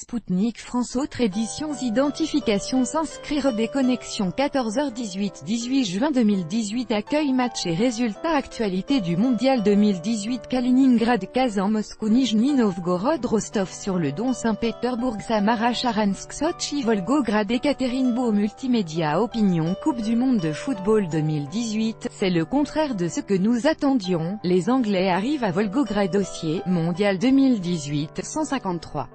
Spoutnik France. Autre éditions identification s'inscrire déconnexion 14h18 18 juin 2018 accueil match et résultats actualité du mondial 2018 Kaliningrad Kazan Moscou Nijni Novgorod Rostov-sur-le-Don Saint-Pétersbourg Samara Charansk Sotchi Volgograd Ekaterinbourg Multimédia Opinion Coupe du monde de football 2018, c'est le contraire de ce que nous attendions, les Anglais arrivent à Volgograd. Dossier, mondial 2018, 153.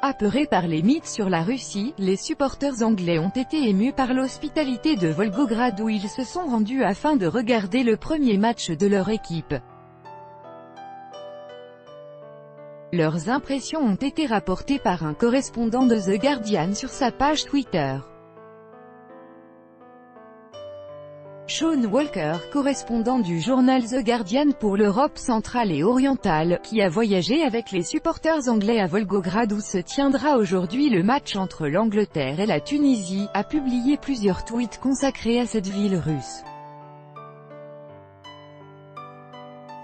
Apeurés par les mythes sur la Russie, les supporters anglais ont été émus par l'hospitalité de Volgograd où ils se sont rendus afin de regarder le premier match de leur équipe. Leurs impressions ont été rapportées par un correspondant de The Guardian sur sa page Twitter. Sean Walker, correspondant du journal The Guardian pour l'Europe centrale et orientale, qui a voyagé avec les supporters anglais à Volgograd où se tiendra aujourd'hui le match entre l'Angleterre et la Tunisie, a publié plusieurs tweets consacrés à cette ville russe.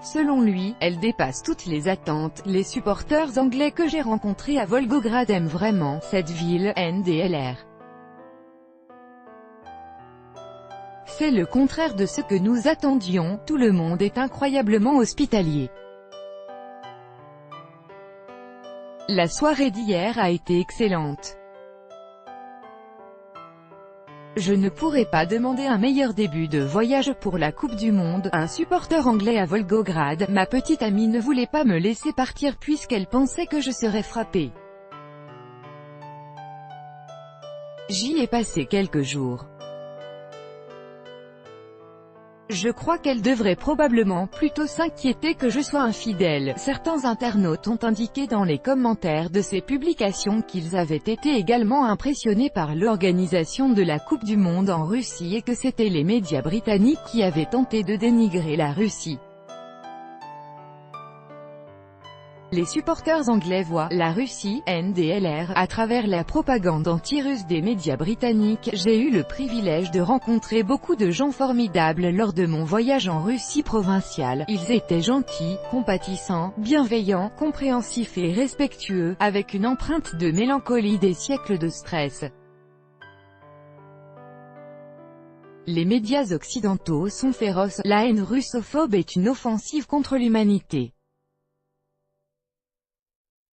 Selon lui, elle dépasse toutes les attentes. Les supporters anglais que j'ai rencontrés à Volgograd aiment vraiment cette ville, NDLR. C'est le contraire de ce que nous attendions, tout le monde est incroyablement hospitalier. La soirée d'hier a été excellente. Je ne pourrais pas demander un meilleur début de voyage pour la Coupe du Monde. Un supporter anglais à Volgograd, ma petite amie ne voulait pas me laisser partir puisqu'elle pensait que je serais frappée. J'y ai passé quelques jours. Je crois qu'elle devrait probablement plutôt s'inquiéter que je sois infidèle. Certains internautes ont indiqué dans les commentaires de ces publications qu'ils avaient été également impressionnés par l'organisation de la Coupe du Monde en Russie et que c'était les médias britanniques qui avaient tenté de dénigrer la Russie. Les supporters anglais voient la Russie, NDLR, à travers la propagande anti-russe des médias britanniques. J'ai eu le privilège de rencontrer beaucoup de gens formidables lors de mon voyage en Russie provinciale. Ils étaient gentils, compatissants, bienveillants, compréhensifs et respectueux, avec une empreinte de mélancolie des siècles de stress. Les médias occidentaux sont féroces. La haine russophobe est une offensive contre l'humanité.